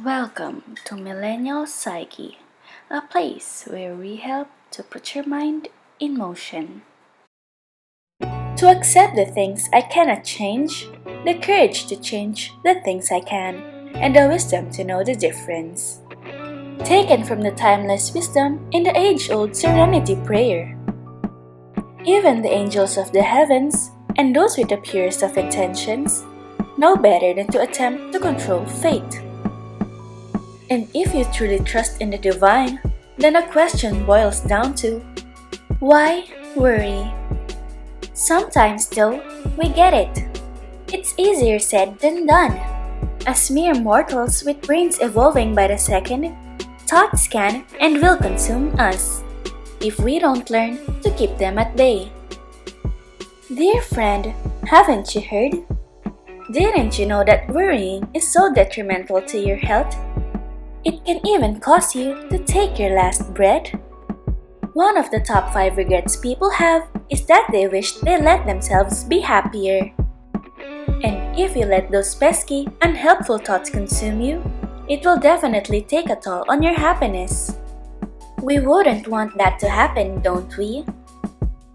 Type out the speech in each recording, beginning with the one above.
Welcome to Millennial Psyche, a place where we help to put your mind in motion. To accept the things I cannot change, the courage to change the things I can, and the wisdom to know the difference. Taken from the timeless wisdom in the age-old serenity prayer. Even the angels of the heavens, and those with the purest of intentions, know better than to attempt to control fate. And if you truly trust in the divine, then a question boils down to, why worry? Sometimes though, we get it. It's easier said than done. As mere mortals with brains evolving by the second, thoughts can and will consume us, if we don't learn to keep them at bay. Dear friend, haven't you heard? Didn't you know that worrying is so detrimental to your health? It can even cause you to take your last breath. One of the top 5 regrets people have is that they wish they let themselves be happier. And if you let those pesky, unhelpful thoughts consume you, it will definitely take a toll on your happiness. We wouldn't want that to happen, don't we?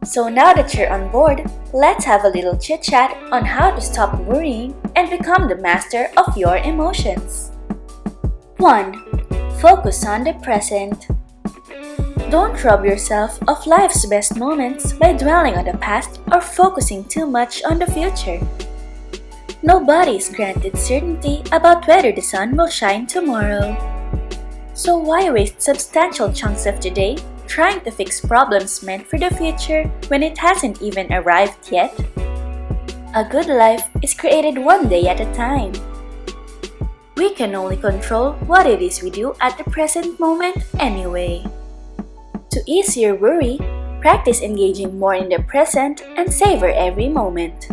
So now that you're on board, let's have a little chit-chat on how to stop worrying and become the master of your emotions. 1. Focus on the present. Don't rob yourself of life's best moments by dwelling on the past or focusing too much on the future. Nobody is granted certainty about whether the sun will shine tomorrow. So why waste substantial chunks of today trying to fix problems meant for the future when it hasn't even arrived yet? A good life is created one day at a time. We can only control what it is we do at the present moment anyway. To ease your worry, practice engaging more in the present and savor every moment.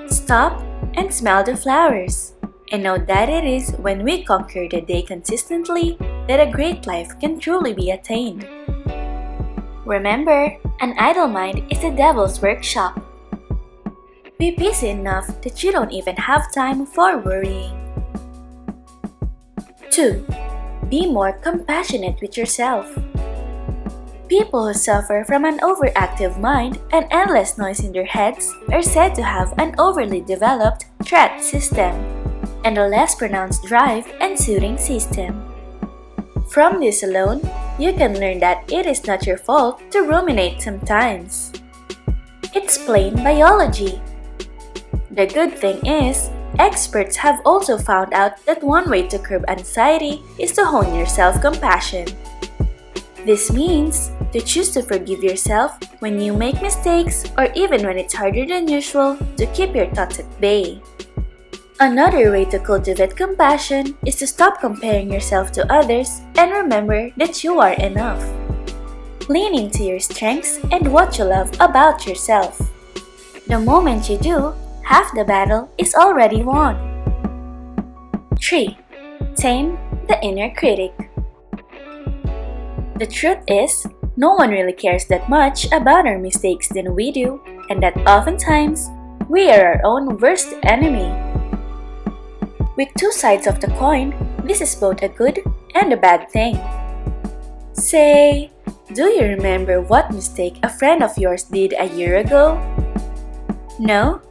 Stop and smell the flowers, and know that it is when we conquer the day consistently that a great life can truly be attained. Remember, an idle mind is the devil's workshop. Be busy enough that you don't even have time for worrying. 2. Be more compassionate with yourself. People who suffer from an overactive mind and endless noise in their heads are said to have an overly developed threat system and a less pronounced drive and soothing system. From this alone, you can learn that it is not your fault to ruminate sometimes. It's plain biology. The good thing is, experts have also found out that one way to curb anxiety is to hone your self-compassion. This means to choose to forgive yourself when you make mistakes or even when it's harder than usual to keep your thoughts at bay. Another way to cultivate compassion is to stop comparing yourself to others and remember that you are enough. Lean into your strengths and what you love about yourself. The moment you do, half the battle is already won. 3. Tame the inner critic. The truth is, no one really cares that much about our mistakes than we do, and that oftentimes, we are our own worst enemy. With two sides of the coin, this is both a good and a bad thing. Say, do you remember what mistake a friend of yours did a year ago? No?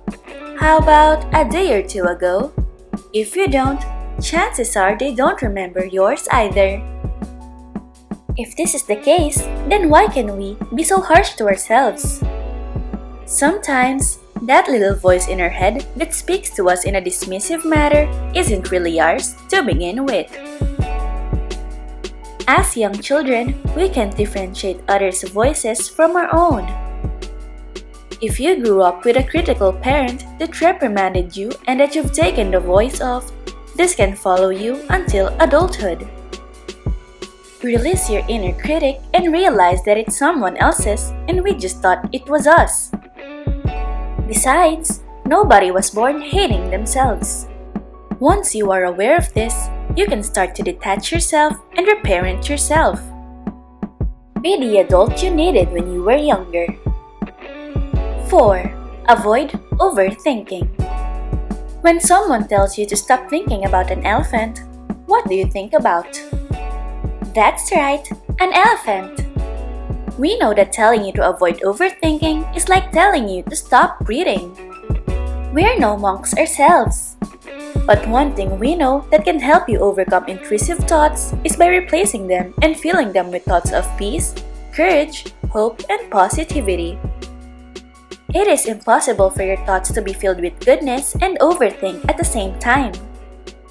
How about a day or two ago? If you don't, chances are they don't remember yours either. If this is the case, then why can we be so harsh to ourselves? Sometimes, that little voice in our head that speaks to us in a dismissive manner isn't really ours to begin with. As young children, we can differentiate others' voices from our own. If you grew up with a critical parent that reprimanded you and that you've taken the voice of, this can follow you until adulthood. Release your inner critic and realize that it's someone else's and we just thought it was us. Besides, nobody was born hating themselves. Once you are aware of this, you can start to detach yourself and reparent yourself. Be the adult you needed when you were younger. 4. Avoid overthinking. When someone tells you to stop thinking about an elephant, What do you think about? That's right, an elephant. We know that telling you to avoid overthinking is like telling you to stop breathing. We're no monks ourselves. But one thing we know that can help you overcome intrusive thoughts is by replacing them and filling them with thoughts of peace, courage, hope, and positivity. It is impossible for your thoughts to be filled with goodness and overthink at the same time.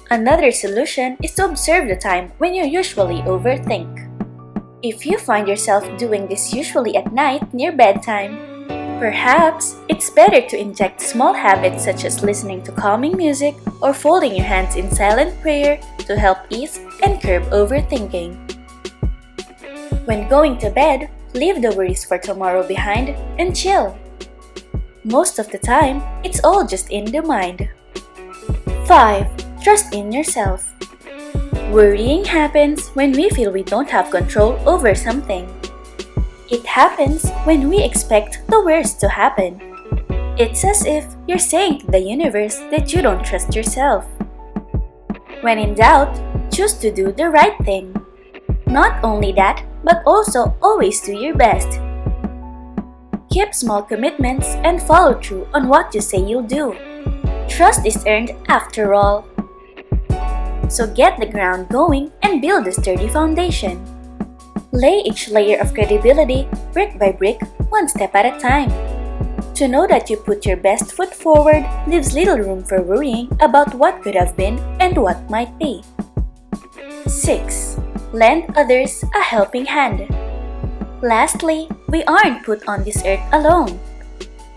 Another solution is to observe the time when you usually overthink. If you find yourself doing this usually at night near bedtime, perhaps it's better to inject small habits such as listening to calming music or folding your hands in silent prayer to help ease and curb overthinking. When going to bed, leave the worries for tomorrow behind and chill. Most of the time, it's all just in the mind. 5. Trust in yourself. Worrying happens when we feel we don't have control over something. It happens when we expect the worst to happen. It's as if you're saying to the universe that you don't trust yourself. When in doubt, choose to do the right thing. Not only that, but also always do your best. Keep small commitments and follow through on what you say you'll do. Trust is earned after all. So get the ground going and build a sturdy foundation. Lay each layer of credibility brick by brick, one step at a time. To know that you put your best foot forward leaves little room for worrying about what could have been and what might be. 6. Lend others a helping hand. Lastly, we aren't put on this earth alone.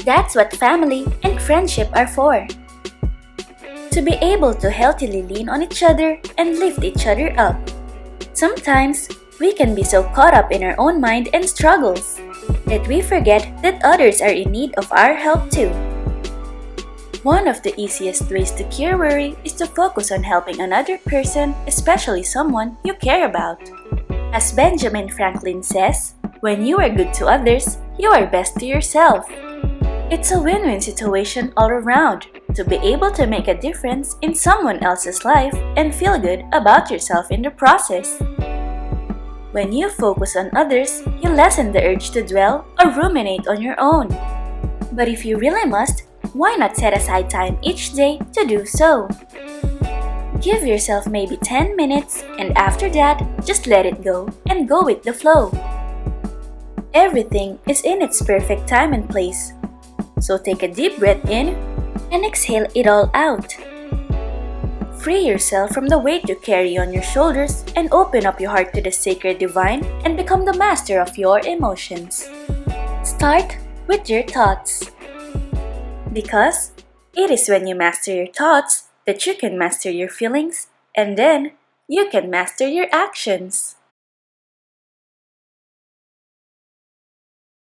That's what family and friendship are for. To be able to healthily lean on each other and lift each other up. Sometimes, we can be so caught up in our own mind and struggles that we forget that others are in need of our help too. One of the easiest ways to cure worry is to focus on helping another person, especially someone you care about. As Benjamin Franklin says, when you are good to others, you are best to yourself. It's a win-win situation all around to be able to make a difference in someone else's life and feel good about yourself in the process. When you focus on others, you lessen the urge to dwell or ruminate on your own. But if you really must, why not set aside time each day to do so? Give yourself maybe 10 minutes and after that, just let it go and go with the flow. Everything is in its perfect time and place. So take a deep breath in and exhale it all out. Free yourself from the weight you carry on your shoulders and open up your heart to the sacred divine and become the master of your emotions. Start with your thoughts. Because it is when you master your thoughts that you can master your feelings and then you can master your actions.